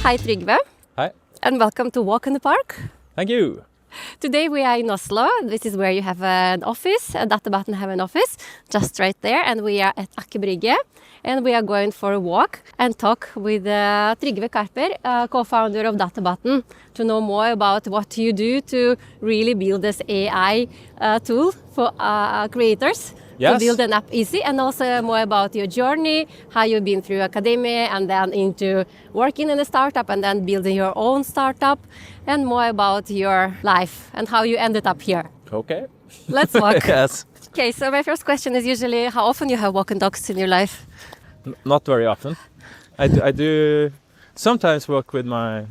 Hi Trygve. Hi. And welcome to Walk in the Park. Thank you. Today we are in Oslo. This is where you have an office, and Databutton have an office just right there. And we are at Aker Brygge, and we are going for a walk and talk with Trygve Karper, co-founder of Databutton, to know more about what you do to really build this AI tool for creators. Yes. To build an app easy, and also more about your journey, how you've been through academia and then into working in a startup and then building your own startup, and more about your life and how you ended up here. Okay. Let's walk. Yes. Okay, so my first question is usually how often you have walking dogs in your life? Not very often. I do sometimes work with my,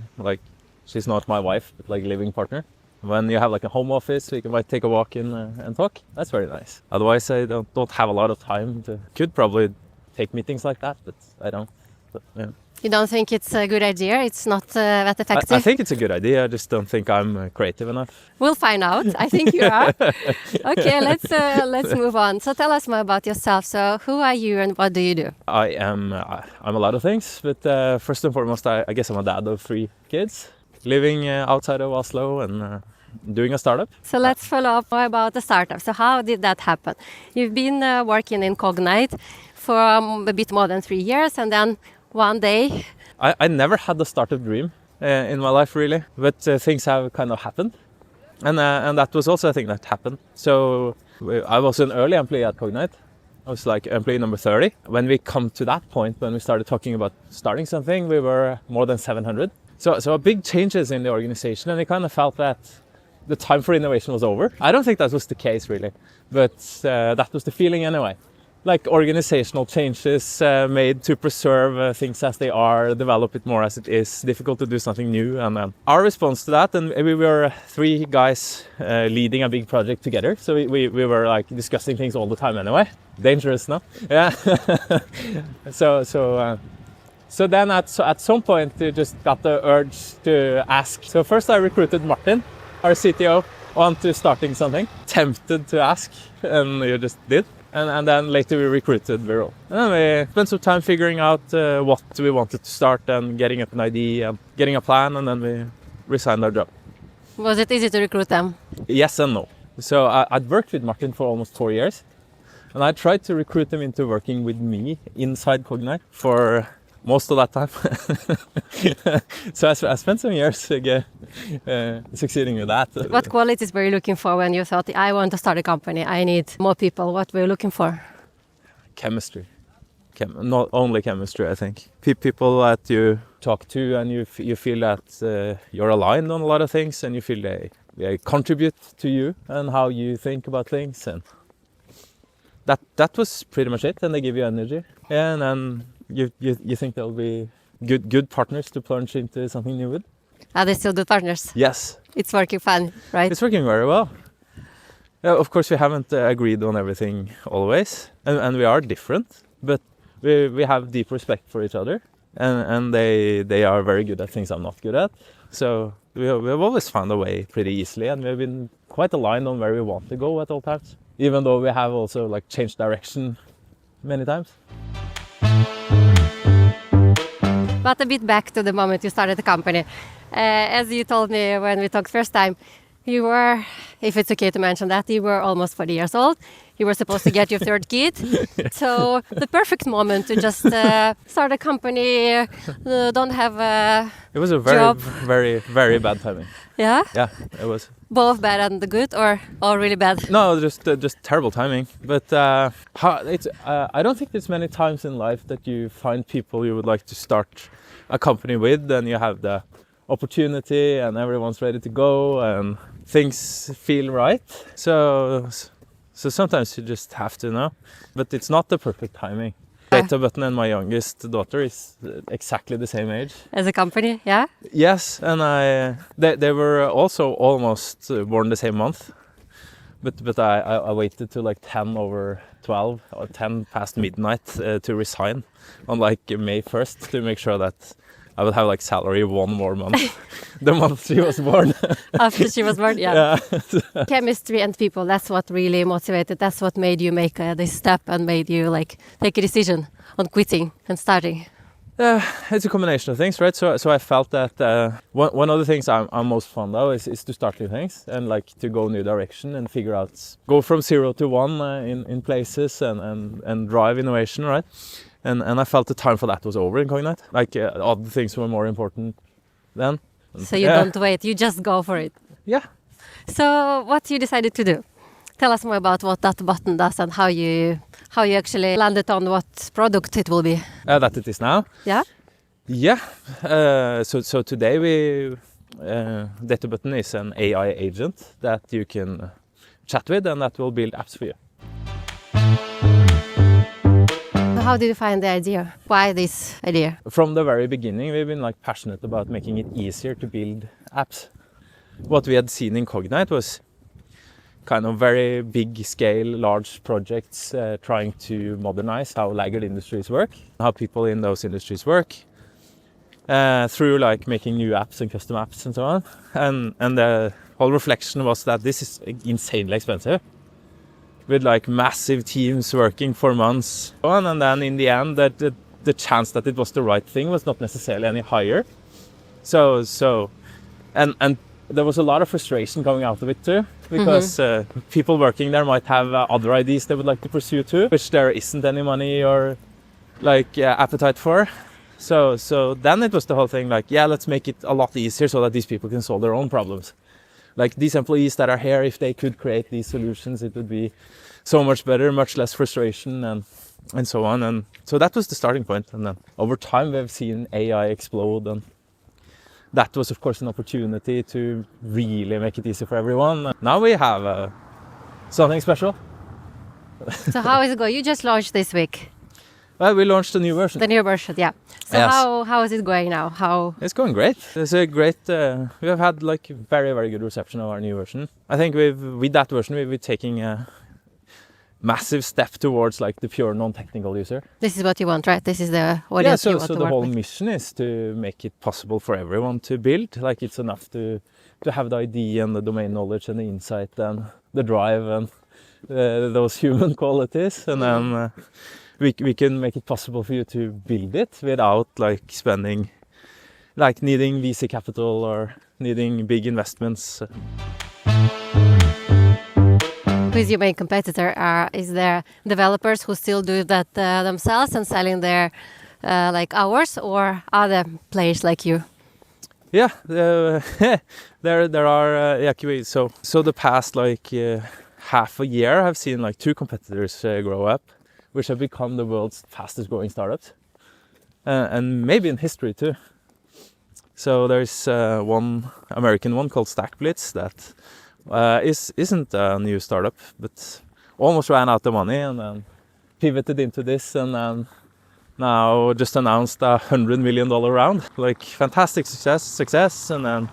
she's not my wife, but living partner. When you have a home office, we might take a walk in and talk. That's very nice. Otherwise, I don't have a lot of time. Could probably take meetings like that, but I don't. But, yeah. You don't think it's a good idea? It's not that effective? I think it's a good idea. I just don't think I'm creative enough. We'll find out. I think you are. Okay, let's move on. So tell us more about yourself. So who are you and what do you do? I'm a lot of things, but first and foremost, I guess I'm a dad of 3 kids, living outside of Oslo and doing a startup. So let's follow up more about the startup. So how did that happen? You've been working in Cognite for a bit more than 3 years, and then one day... I never had a startup dream in my life, really, but things have kind of happened. And that was also a thing that happened. So I was an early employee at Cognite. I was employee number 30. When we come to that point, when we started talking about starting something, we were more than 700. So big changes in the organization, and we kind of felt that the time for innovation was over. I don't think that was the case, really, but that was the feeling anyway. Organizational changes made to preserve things as they are, develop it more as it is, difficult to do something new. And our response to that, and we were 3 guys leading a big project together, so we were discussing things all the time anyway. Dangerous, no? Yeah. So then at some point we just got the urge to ask. So first I recruited Martin, our CTO, onto starting something. Tempted to ask, and we just did. And then later we recruited Viral. And then we spent some time figuring out what we wanted to start and getting up an idea and getting a plan, and then we resigned our job. Was it easy to recruit them? Yes and no. So I'd worked with Martin for almost 4 years, and I tried to recruit him into working with me inside Cognite for most of that time. So I spent some years succeeding with that. What qualities were you looking for when you thought, I want to start a company, I need more people? What were you looking for? Chemistry. Not only chemistry, I think. People that you talk to and you feel that you're aligned on a lot of things, and you feel they contribute to you and how you think about things. And that was pretty much it. And they give you energy. And then you think they'll be good partners to plunge into something new with? Are they still good partners? Yes. It's working fine, right? It's working very well. Of course, we haven't agreed on everything always, and we are different, but we have deep respect for each other, and they are very good at things I'm not good at. So we've always found a way pretty easily, and we've been quite aligned on where we want to go at all times, even though we have also changed direction many times. But a bit back to the moment you started the company. As you told me when we talked first time, you were, if it's okay to mention that, you were almost 40 years old. You were supposed to get your 3rd kid. So the perfect moment to just start a company, don't have a It was a very, very bad timing. Yeah? Yeah, it was. Both bad and the good, or all really bad? No, just terrible timing. But I don't think there's many times in life that you find people you would like to start a company with, and you have the opportunity, and everyone's ready to go, and things feel right. So sometimes you just have to know. But it's not the perfect timing. Databutton and my youngest daughter is exactly the same age. As a company, yeah? Yes, and they were also almost born the same month. But I waited till 10 over 12 or 10 past midnight to resign on May 1st to make sure that I would have salary 1 more month the month she was born. After she was born, yeah. Chemistry and people, that's what really motivated. That's what made you make this step and made you take a decision on quitting and starting. It's a combination of things, right? So I felt that one of the things I'm most fond of is to start new things and like to go new direction and figure out, go from 0 to 1 in places and drive innovation, right? And I felt the time for that was over in Cognite. Like other things were more important then. So you don't wait, you just go for it. Yeah. So what you decided to do? Tell us more about what Databutton does and how you actually landed on what product it will be. That it is now. Yeah. Yeah. So today Databutton is an AI agent that you can chat with and that will build apps for you. How did you find the idea? Why this idea? From the very beginning, we've been like passionate about making it easier to build apps. What we had seen in Cognite was kind of very big scale, large projects trying to modernize how laggard industries work, how people in those industries work, through like making new apps and custom apps and so on. And the whole reflection was that this is insanely expensive, with like massive teams working for months on, and then in the end that the chance that it was the right thing was not necessarily any higher. So and there was a lot of frustration coming out of it too, because people working there might have other ideas they would like to pursue too, which there isn't any money or like appetite for. So then it was the whole thing like, yeah, let's make it a lot easier so that these people can solve their own problems. Like these employees that are here, if they could create these solutions, it would be so much better, much less frustration and so on. And so that was the starting point. And then over time we've seen AI explode, and that was of course an opportunity to really make it easy for everyone. Now we have something special. So how is it going? You just launched this week. Well, we launched a new version. The new version, yeah. So yes. How is it going now? It's going great. It's a great. We have had like very, very good reception of our new version. I think with that version we've been taking a massive step towards like the pure non-technical user. This is what you want, right? This is the audience you want to work with. So the whole mission is to make it possible for everyone to build. Like it's enough to have the idea and the domain knowledge and the insight and the drive and those human qualities, and then we can make it possible for you to build it without like spending, like needing VC capital or needing big investments. Who is your main competitor? Is there developers who still do that themselves and selling their like hours, or are there players like you? Yeah, there are QA. So the past like half a year, I've seen like 2 competitors grow up, which have become the world's fastest growing startups, and maybe in history too. So there's one American one called StackBlitz that isn't a new startup, but almost ran out of money and then pivoted into this, and then now just announced $100 million round. Like fantastic success. And then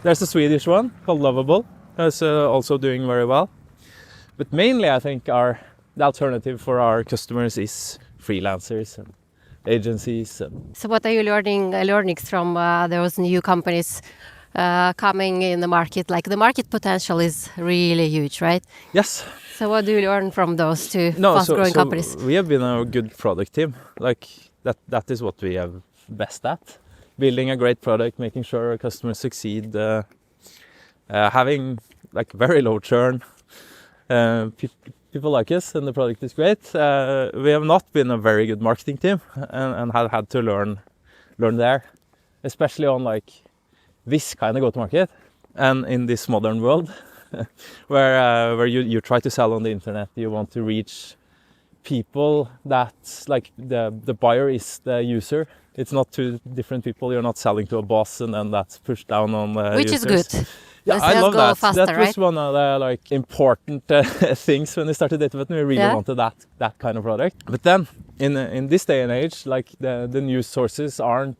there's a Swedish one called Lovable that's also doing very well. But mainly I think the alternative for our customers is freelancers and agencies. So what are you learning from those new companies coming in the market? Like the market potential is really huge, right? Yes. So what do you learn from those 2 fast-growing companies? We have been a good product team. Like that is what we are best at. Building a great product, making sure our customers succeed, having like very low churn. People like us and the product is great. We have not been a very good marketing team and have had to learn there, especially on like this kind of go-to-market and in this modern world where you try to sell on the internet. You want to reach people that like the buyer is the user. It's not 2 different people. You're not selling to a boss and then that's pushed down on Which users. is good. Yeah, I love that. Faster, that was right? one of the like important things when we started Databutton. We really wanted that kind of product. But then in this day and age, like the news sources aren't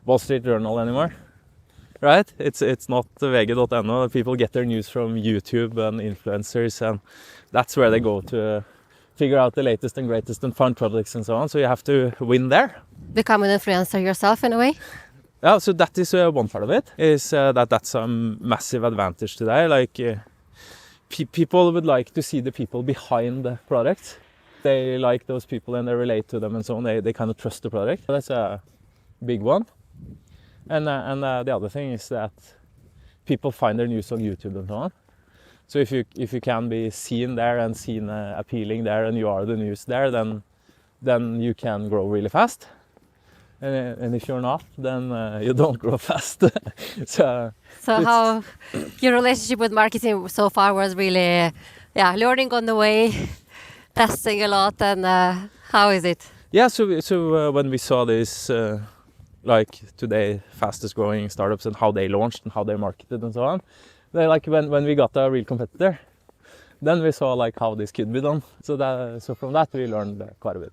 Wall Street Journal anymore, right? It's not VG.no. People get their news from YouTube and influencers, and that's where they go to figure out the latest and greatest and fun products and so on. So you have to win there. Become an influencer yourself in a way? Yeah, so that is one part of it, is that's a massive advantage today. Like people would like to see the people behind the product. they like those people and they relate to them and so on. They kind of trust the product. That's a big one. And the other thing is that people find their news on YouTube and so on. So if you can be seen there and seen appealing there, and you are the news there, then you can grow really fast. And if you're not, then you don't grow fast. So how your relationship with marketing so far was really, learning on the way, testing a lot, and how is it? Yeah, so when we saw this, like today, fastest growing startups and how they launched and how they marketed and so on, they like when we got a real competitor, then we saw like how this could be done. So from that we learned quite a bit.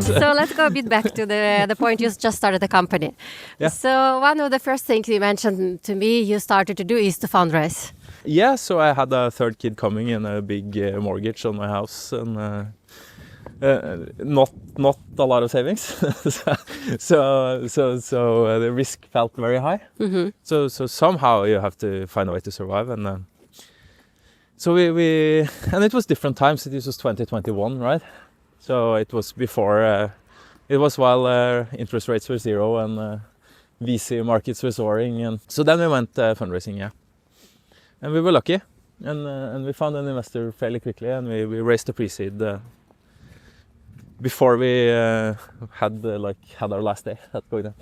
So let's go a bit back to the point you just started the company. Yeah. So one of the first things you mentioned to me you started to do is to fundraise. Yeah, so I had a third kid coming and a big mortgage on my house, and not a lot of savings. so the risk felt very high. Mm-hmm. So somehow you have to find a way to survive, and so we and it was different times. It was 2021, right? So it was before, it was while interest rates were zero and VC markets were soaring, and so then we went fundraising, yeah. And we were lucky, and we found an investor fairly quickly, and we raised the pre-seed before we had our last day at Cognite.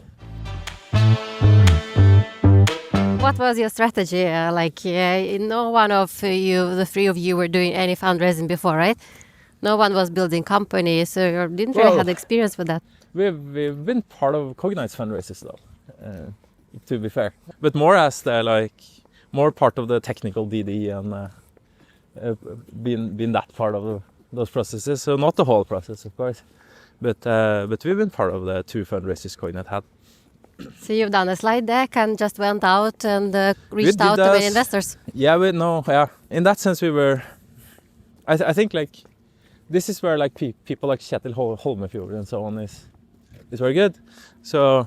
What was your strategy? No one of you, the three of you, were doing any fundraising before, right? No one was building companies, so you didn't really have experience with that. We've been part of Cognite's fundraisers, though, to be fair, but more as more part of the technical DD and been that part of those processes. So not the whole process, of course, but we've been part of the 2 fundraisers Cognite had. So you've done a slide deck and just went out and reached out to many investors. Yeah, in that sense we were. I think like this is where like people like Kjetil Holmefjord and so on is very good. So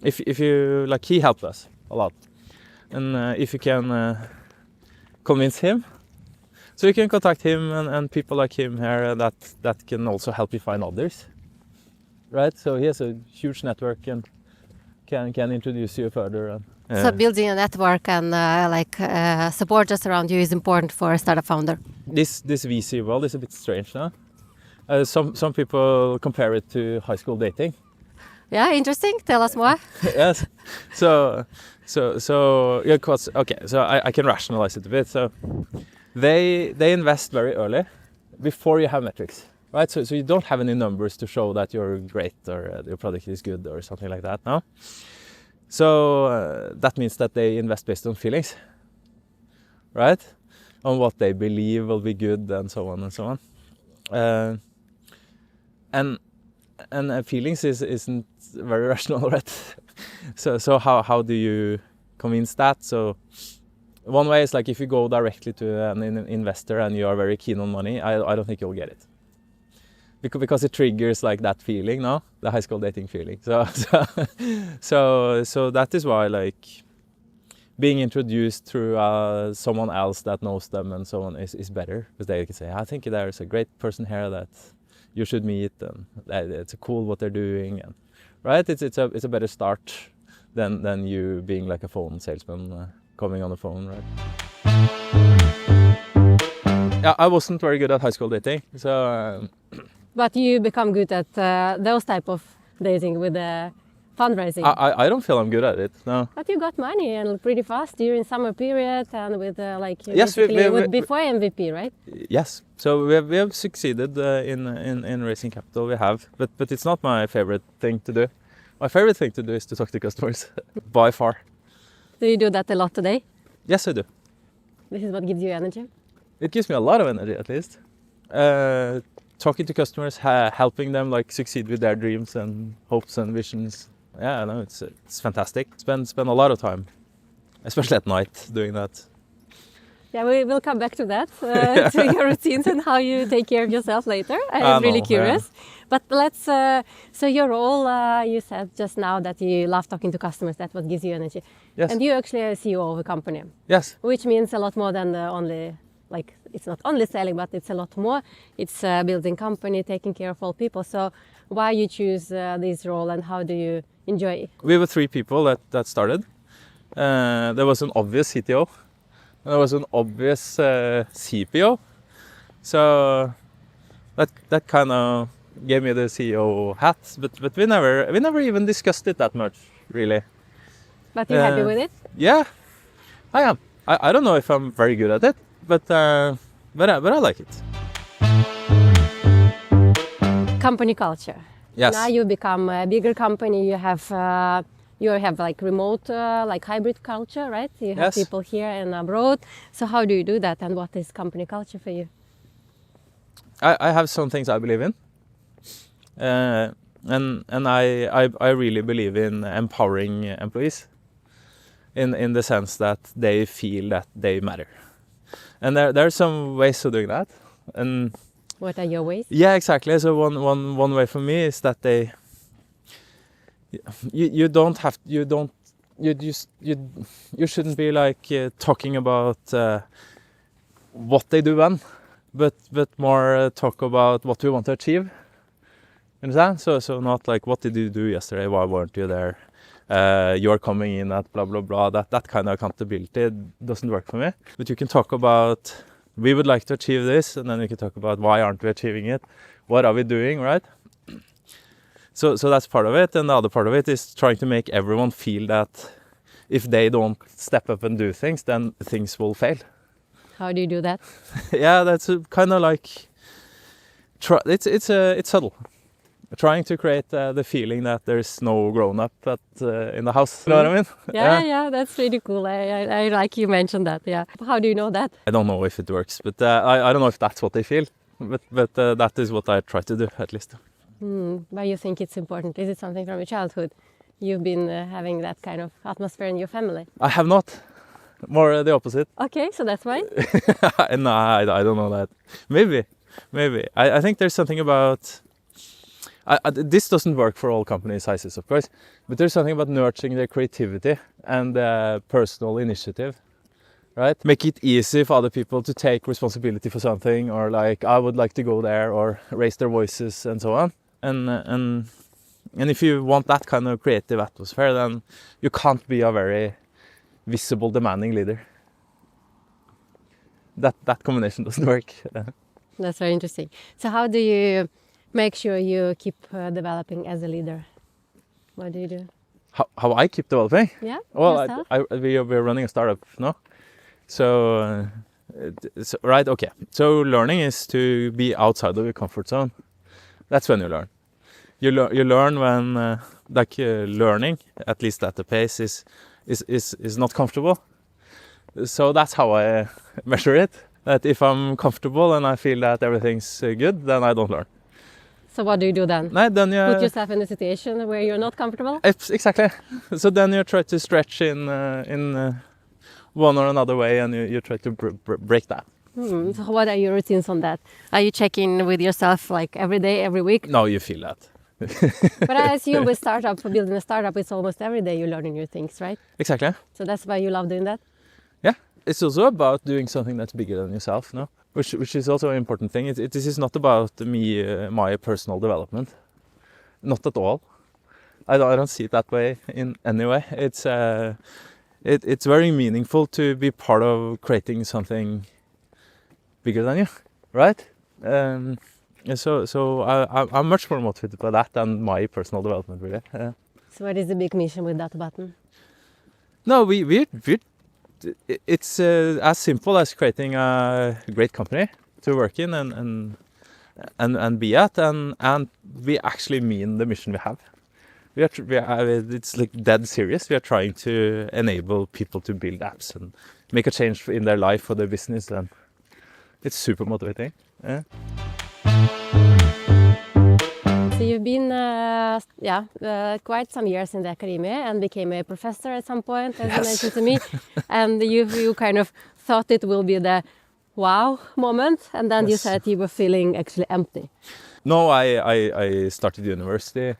if you like, he helped us a lot, and if you can convince him, so you can contact him and people like him here that can also help you find others, right? So he has a huge network and can introduce you further. And, so building a network and supporters around you is important for a startup founder. This VC world is a bit strange now. Some people compare it to high school dating. Yeah, interesting. Tell us more. Yes. So yeah, okay. So I can rationalize it a bit. So they invest very early, before you have metrics, right? So you don't have any numbers to show that you're great or your product is good or something like that. No. So that means that they invest based on feelings, right? On what they believe will be good and so on and so on. And feelings isn't very rational, right? So how do you convince that? So one way is like if you go directly to an investor and you are very keen on money, I don't think you'll get it. Because it triggers like that feeling, no? The high school dating feeling. So that is why like being introduced through someone else that knows them and so on is better, because they can say, I think there's a great person here that you should meet, and it's cool what they're doing, and right? It's a better start than you being like a phone salesman coming on the phone, right? Yeah, I wasn't very good at high school dating, so. But you become good at those type of dating with fundraising. I don't feel I'm good at it, no. But you got money and pretty fast during summer period and with yes, before MVP, right? Yes, so we have succeeded in raising capital. We have, but it's not my favorite thing to do. My favorite thing to do is to talk to customers, by far. Do you do that a lot today? Yes, I do. This is what gives you energy? It gives me a lot of energy, at least. Talking to customers, helping them like succeed with their dreams and hopes and visions. Yeah, no, it's fantastic. Spend a lot of time, especially at night, doing that. Yeah, we will come back to that, to your routines and how you take care of yourself later. I'm really curious. Yeah. But let's, so your role, you said just now that you love talking to customers, that's what gives you energy. Yes. And you actually are a CEO of a company. Yes. Which means a lot more than only like it's not only selling, but it's a lot more. It's building company, taking care of all people. So why you choose this role and how do you enjoy it? We were 3 people that started. There was an obvious CTO. There was an obvious CPO. So that kind of gave me the CEO hat. But we never even discussed it that much, really. But you're happy with it? Yeah, I am. I don't know if I'm very good at it, but I like it. Company culture. Yes. Now you become a bigger company. You have like remote, like hybrid culture, right? You have Yes. people here and abroad. So how do you do that? And what is company culture for you? I have some things I believe in, and I really believe in empowering employees, in the sense that they feel that they matter, and there are some ways of doing that. And What are your ways? yeah, exactly. So one way for me is that you shouldn't be like talking about what they do when, but more talk about what we want to achieve. Understand? So not like what did you do yesterday? Why weren't you there? You're coming in at blah blah blah. That kind of accountability doesn't work for me. But you can talk about we would like to achieve this, and then we can talk about why aren't we achieving it? What are we doing, right? So that's part of it, and the other part of it is trying to make everyone feel that if they don't step up and do things, then things will fail. How do you do that? Yeah, that's kind of like it's subtle. Trying to create the feeling that there's no grown-up in the house. You know what I mean? Yeah, that's really cool. I like you mentioned that. Yeah. How do you know that? I don't know if it works, but I don't know if that's what they feel. But that is what I try to do, at least. Why you think it's important? Is it something from your childhood? You've been having that kind of atmosphere in your family? I have not. More the opposite. Okay, so that's why? No, I don't know that. Maybe. I think there's something about... this doesn't work for all company sizes, of course, but there's something about nurturing their creativity and personal initiative, right? Make it easy for other people to take responsibility for something, or like, I would like to go there, or raise their voices and so on. And if you want that kind of creative atmosphere, then you can't be a very visible, demanding leader. That combination doesn't work. That's very interesting. So how do you make sure you keep developing as a leader? What do you do? How I keep developing? Yeah, Well, yourself? we're running a startup now. So, right, okay. So learning is to be outside of your comfort zone. That's when you learn. You learn when, learning, at least at the pace, is not comfortable. So that's how I measure it. That if I'm comfortable and I feel that everything's good, then I don't learn. So what do you do then? No, then you Put yourself in a situation where you're not comfortable? Exactly. So then you try to stretch in one or another way, and you try to break that. So what are your routines on that? Are you checking with yourself like every day, every week? No, you feel that. But I assume with building a startup, it's almost every day you're learning new things, right? Exactly. So that's why you love doing that? Yeah. It's also about doing something that's bigger than yourself, no? Which is also an important thing. This is not about me, my personal development. Not at all. I don't see it that way in any way. It's very meaningful to be part of creating something bigger than you, right? So I'm much more motivated by that than my personal development, really. So what is the big mission with Databutton? No, it's as simple as creating a great company to work in and be at, and we actually mean the mission we have. It's like dead serious. We are trying to enable people to build apps and make a change in their life or their business, and it's super motivating. Yeah. So you've been, quite some years in the academia and became a professor at some point, as you mentioned to me. And you kind of thought it will be the wow moment, and then you said you were feeling actually empty. No, I started university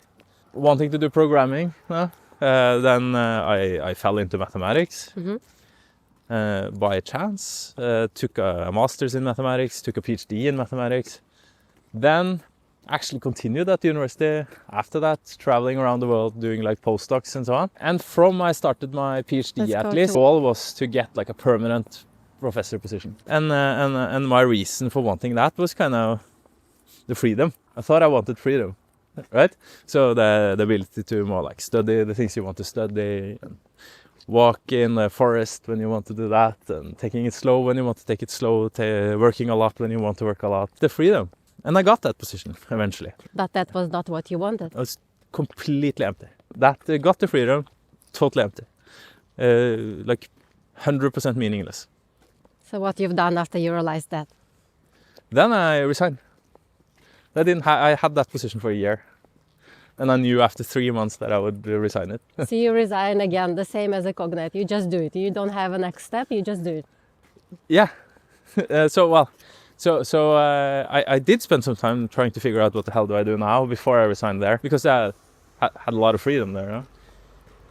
wanting to do programming. Then I fell into mathematics. by chance. Took a master's in mathematics, took a PhD in mathematics. Then actually continued at the university after that, traveling around the world, doing like postdocs and so on. And from I started my PhD, at least, goal was to get like a permanent professor position. And my reason for wanting that was kind of the freedom. I thought I wanted freedom, right? So the ability to more like study the things you want to study, and walk in the forest when you want to do that, and taking it slow when you want to take it slow, working a lot when you want to work a lot. The freedom. And I got that position eventually. But that was not what you wanted. It was completely empty. That got the freedom, totally empty. Like 100% meaningless. So what you've done after you realized that? Then I resigned. I had that position for a year. And I knew after 3 months that I would resign it. So you resign again, the same as a Cognite. You just do it. You don't have a next step, you just do it. Yeah. I did spend some time trying to figure out what the hell do I do now before I resigned there, because I had a lot of freedom there. You know?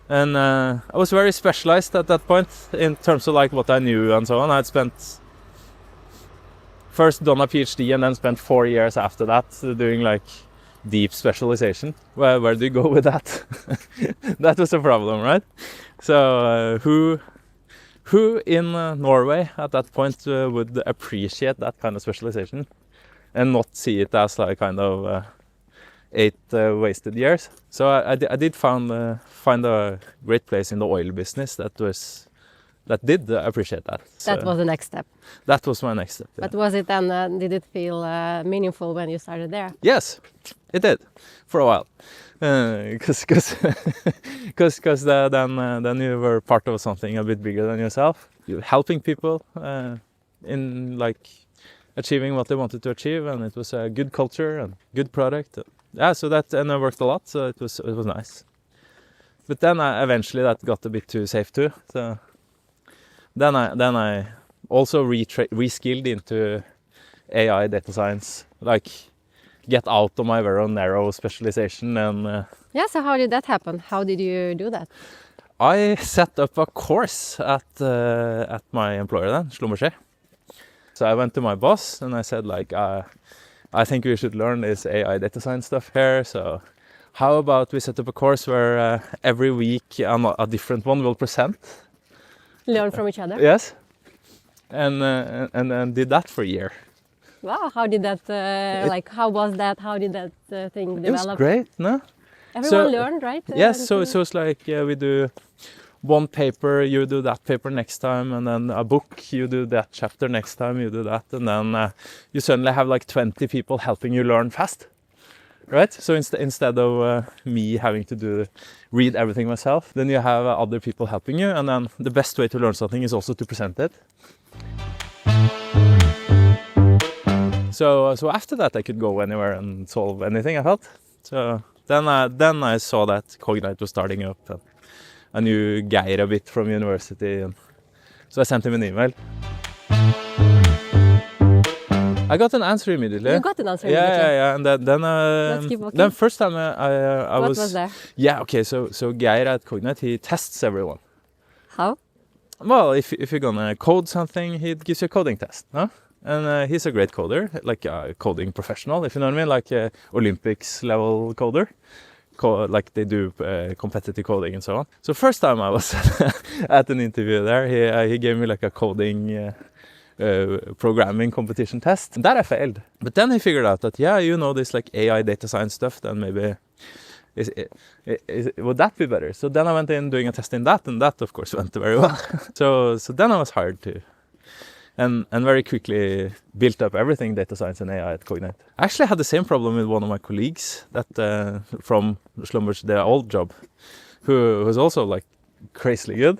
And I was very specialized at that point in terms of like what I knew and so on. I'd spent first done a PhD and then spent 4 years after that doing like deep specialization. Where do you go with that? That was a problem, right? So who in Norway at that point would appreciate that kind of specialization and not see it as like kind of 8 wasted years? So I did find a great place in the oil business that did appreciate that. So That was the next step. that was my next step. Yeah. But was it then, did it feel meaningful when you started there? Yes, it did for a while. Because then you were part of something a bit bigger than yourself. You're helping people in like achieving what they wanted to achieve, and it was a good culture and good product. Yeah, so that, and I worked a lot, so it was nice. But then eventually that got a bit too safe too. So then I also reskilled into AI data science, like get out of my very narrow specialization. And Yeah, so how did that happen? How did you do that? I set up a course at my employer then, Schlumberger. So I went to my boss and I said like, I think we should learn this AI data science stuff here. So how about we set up a course where every week a different one will present? Learn from each other? Yes. And did that for a year. Wow, how did that, how was that? How did that thing develop? It was great, no? Everyone learned, right? Yes, so it's like we do one paper, you do that paper next time, and then a book, you do that chapter next time, you do that, and then you suddenly have like 20 people helping you learn fast, right? So instead of me having to read everything myself, then you have other people helping you, and then the best way to learn something is also to present it. So after that, I could go anywhere and solve anything, I felt. So then I saw that Cognite was starting up, and I knew Geir a bit from university, and so I sent him an email. I got an answer immediately. You got an answer immediately? Yeah, and Let's keep walking. then first time I What was... was there? Yeah, okay, so Geir at Cognite, he tests everyone. How? Well, if you're gonna code something, he gives you a coding test, no? And he's a great coder, like a coding professional, if you know what I mean, like a Olympics level coder. Like they do competitive coding and so on. So first time I was at an interview there, he gave me like a coding programming competition test. And that I failed. But then he figured out that, yeah, you know this like AI data science stuff, then maybe would that be better? So then I went in doing a test in that, and that of course went very well. So then I was hired too. And very quickly built up everything data science and AI at Cognite. I actually had the same problem with one of my colleagues that from Schlumberger, their old job, who was also like crazily good.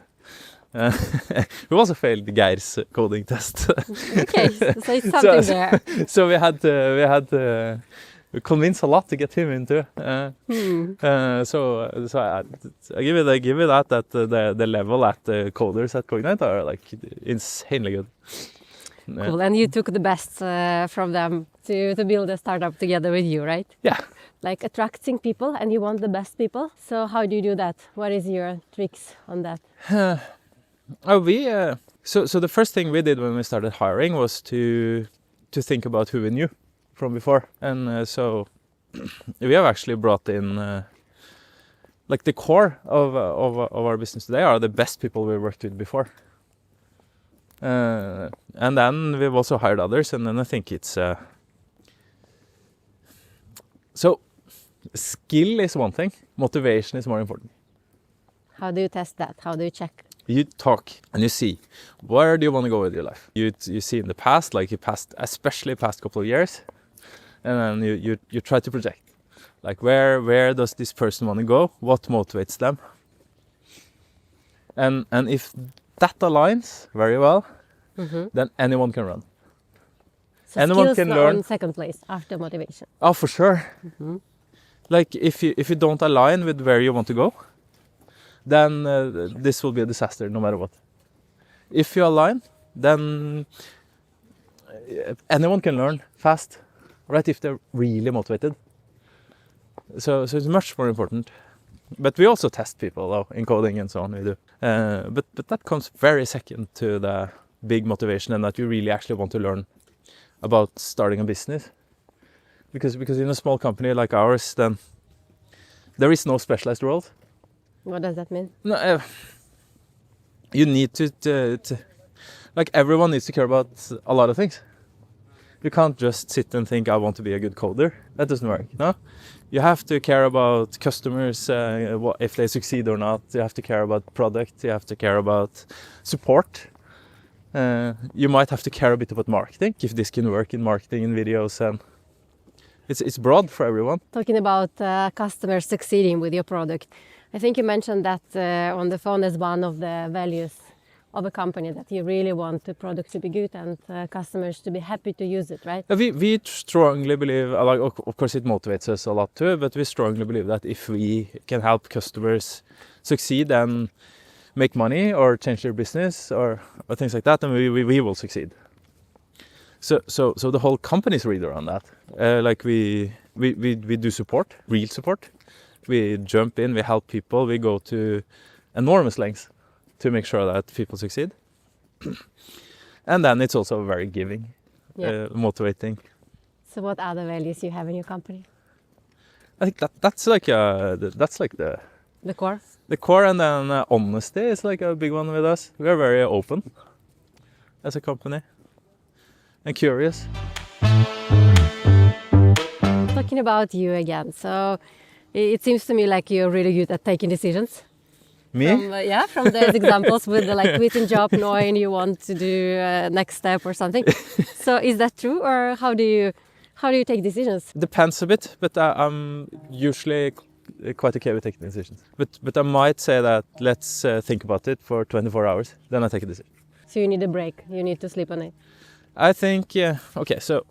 Who also failed Geir's coding test. Okay, so it's something there. So we had to convince a lot to get him into. So I give it that the level at the coders at Cognite are like insanely good. Cool, and you took the best from them to build a startup together with you, right? Yeah. Like attracting people, and you want the best people. So how do you do that? What is your tricks on that? So the first thing we did when we started hiring was to think about who we knew from before, and so we have actually brought in like the core of our business today are the best people we worked with before, and then we've also hired others, and then I think it's so skill is one thing, motivation is more important. How do you test that? How do you check? You talk and you see where do you want to go with your life. You see in the past, like especially past couple of years, and then you try to project, like where does this person want to go? What motivates them? And if that aligns very well, then anyone can run. So anyone skills can are learn. on second place after motivation. Oh, for sure. Like if you don't align with where you want to go, then this will be a disaster no matter what. If you align, then anyone can learn fast, right? If they're really motivated. So it's much more important. But we also test people though, in coding and so on. We do. But that comes very second to the big motivation, and that you really actually want to learn about starting a business. Because in a small company like ours, then there is no specialized roles. What does that mean? No, you need to like everyone needs to care about a lot of things. You can't just sit and think I want to be a good coder. That doesn't work. No, you have to care about customers, if they succeed or not. You have to care about product. You have to care about support. You might have to care a bit about marketing, if this can work in marketing and videos, and it's broad for everyone. Talking about customers succeeding with your product, I think you mentioned that on the phone as one of the values of a company, that you really want the product to be good and customers to be happy to use it, right? We strongly believe, like, of course it motivates us a lot too, but we strongly believe that if we can help customers succeed and make money or change their business or things like that, then we will succeed. So the whole company is really around that. Like we do support, real support. We jump in, we help people, we go to enormous lengths to make sure that people succeed. And then it's also very giving, motivating. So what other values you have in your company? I think that's like the core? The core, and then honesty is like a big one with us. We are very open as a company and curious. Talking about you again, so it seems to me like you're really good at taking decisions. Me? From those examples with the like quitting job, knowing you want to do next step or something. So is that true, or how do you take decisions? Depends a bit, but I'm usually quite okay with taking decisions. But I might say that let's think about it for 24 hours, then I take a decision. So you need a break, you need to sleep on it. I think, okay, so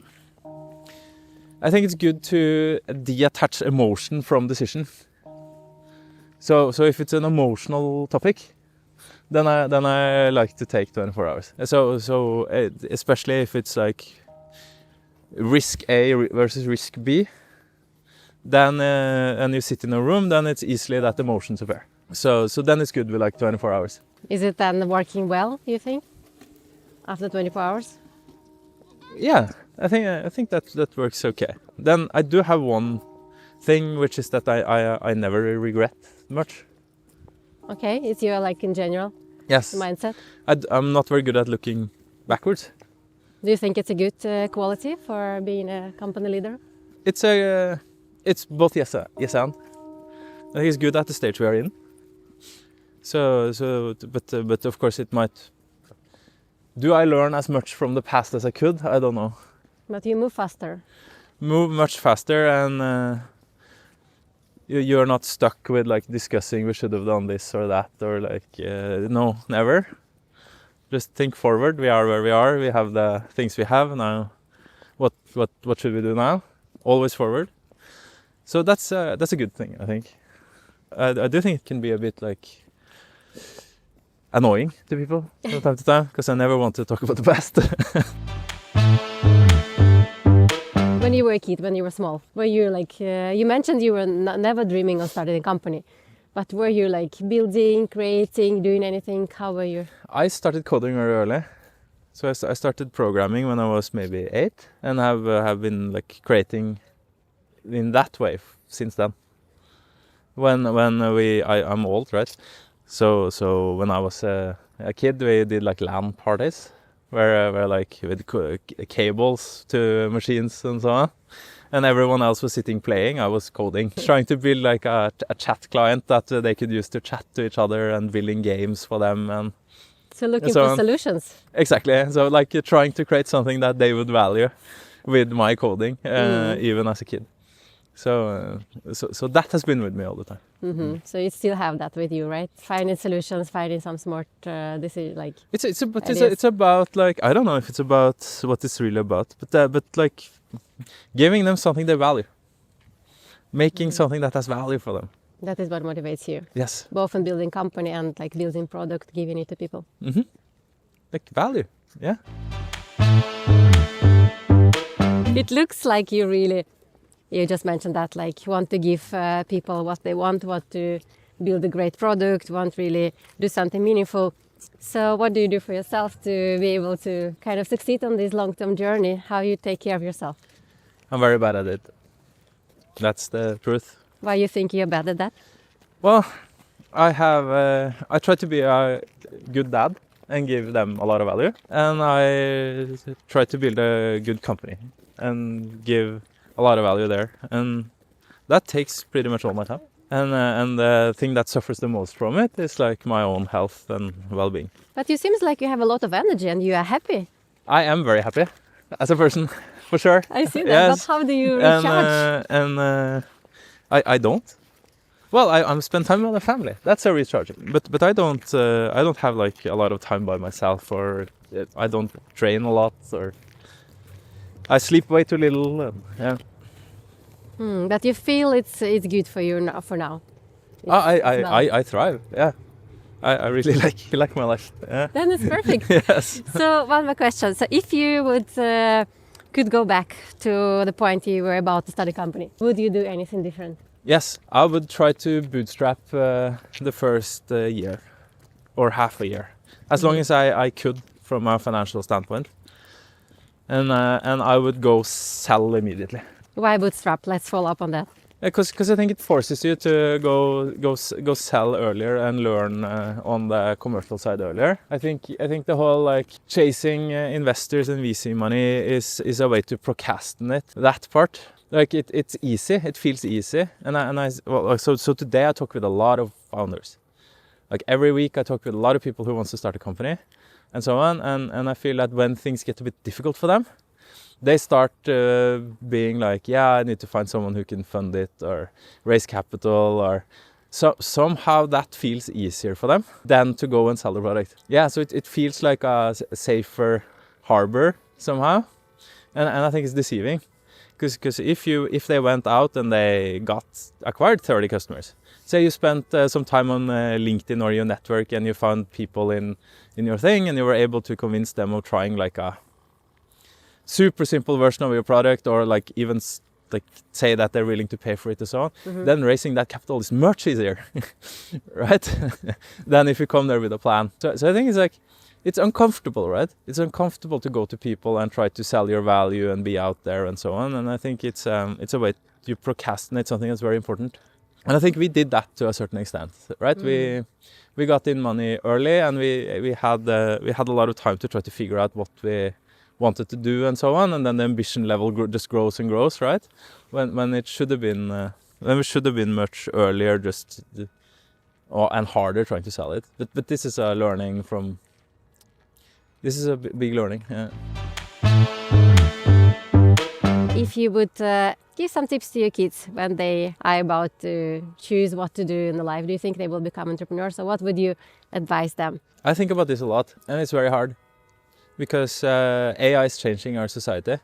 I think it's good to detach emotion from decision. So if it's an emotional topic, then I like to take 24 hours. So especially if it's like risk A versus risk B, then and you sit in a room, then it's easily that emotions appear. So then it's good with like 24 hours. Is it then working well, you think, after 24 hours? Yeah, I think that works okay. Then I do have one thing, which is that I never regret much. Okay, it's your like in general mindset? I'm not very good at looking backwards. Do you think it's a good quality for being a company leader? It's both yes and. I think it's good at the stage we are in. But of course it might. Do I learn as much from the past as I could? I don't know. But you move faster. Move much faster, and you're not stuck with like discussing we should have done this or that, or like no, never. Just think forward. We are where we are. We have the things we have now. What should we do now? Always forward. So that's a good thing, I think. I do think it can be a bit like annoying to people from time to time, because I never want to talk about the past. When you were a kid, when you were small, were you like, you mentioned you were never dreaming of starting a company, But were you like building, creating, doing anything? How were you? I started coding very early. So I started programming when I was maybe 8 and have been like creating in that way since then. I'm old, right? So when I was a kid, we did like LAN parties where like with cables to machines and so on. And everyone else was sitting playing. I was coding, trying to build like a chat client that they could use to chat to each other and building games for them and So looking so for on. Solutions. Exactly. So like trying to create something that they would value with my coding, even as a kid. So that has been with me all the time. So you still have that with you, right? Finding solutions, finding some smart decision, like It's about like I don't know if it's about what it's really about, but like giving them something they value, making something that has value for them. that is what motivates you, Yes, both in building company and like building product, giving it to people. like value. Yeah. It looks like you just mentioned that, like you want to give people what they want to build a great product, want really do something meaningful. So what do you do for yourself to be able to kind of succeed on this long-term journey? How you take care of yourself? I'm very bad at it. That's the truth. Why you think you're bad at that? Well, I try to be a good dad and give them a lot of value, and I try to build a good company and give a lot of value there, and that takes pretty much all my time. And the thing that suffers the most from it is like my own health and well-being. But you seems like you have a lot of energy and you are happy. I am very happy as a person, for sure. I see that. Yes. But how do you recharge? I don't. Well, I spend time with my family. That's a recharging. But I don't have like a lot of time by myself, or I don't train a lot, or I sleep way too little. And, yeah. But you feel it's good for you now, for now. I thrive. Yeah. I really like my life. Yeah. Then it's perfect. Yes. So one more question. So if you could go back to the point you were about to start a company, would you do anything different? Yes, I would try to bootstrap the first year or half a year, as long as I could from a financial standpoint, and I would go sell immediately. Why bootstrap? Let's follow up on that. Because I think it forces you to go sell earlier and learn on the commercial side earlier. I think the whole like chasing investors and VC money is a way to procrastinate that part. Like it's easy, it feels easy, so today I talk with a lot of founders. Like every week I talk with a lot of people who wants to start a company, and so on. And I feel that when things get a bit difficult for them, they start being like, yeah, I need to find someone who can fund it or raise capital, or so somehow that feels easier for them than to go and sell the product. Yeah, so it feels like a safer harbor somehow, and I think it's deceiving. Because if they went out and they acquired 30 customers, say you spent some time on LinkedIn or your network and you found people in your thing and you were able to convince them of trying like a super simple version of your product, or like even like say that they're willing to pay for it and so on, then raising that capital is much easier, right? Than if you come there with a plan. So I think it's like, it's uncomfortable, right? It's uncomfortable to go to people and try to sell your value and be out there and so on. And I think it's a way to procrastinate something that's very important. And I think we did that to a certain extent, right? We got in money early, and we had a lot of time to try to figure out what we wanted to do and so on. And then the ambition level just grows and grows, right? When it should have been when we should have been much earlier, and harder trying to sell it. But this is a learning from. This is a big learning. Yeah. If you would give some tips to your kids when they are about to choose what to do in the life, do you think they will become entrepreneurs, or what would you advise them? I think about this a lot, and it's very hard because AI is changing our society.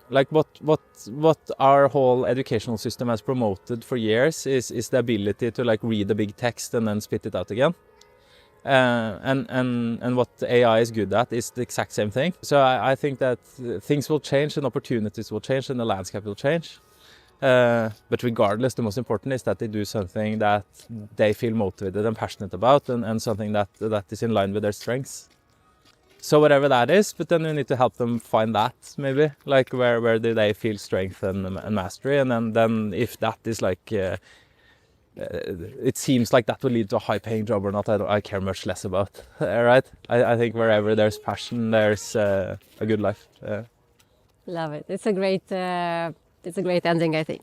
Like what our whole educational system has promoted for years is the ability to like read a big text and then spit it out again. And what AI is good at is the exact same thing. So I think that things will change and opportunities will change and the landscape will change. But regardless, the most important is that they do something that they feel motivated and passionate about, and something that is in line with their strengths. So whatever that is, but then we need to help them find that, maybe, like where do they feel strength and mastery, and then if that is like, it seems like that will lead to a high-paying job or not, I care much less about, right? I think wherever there's passion, there's a good life. Love it. It's a great ending, I think.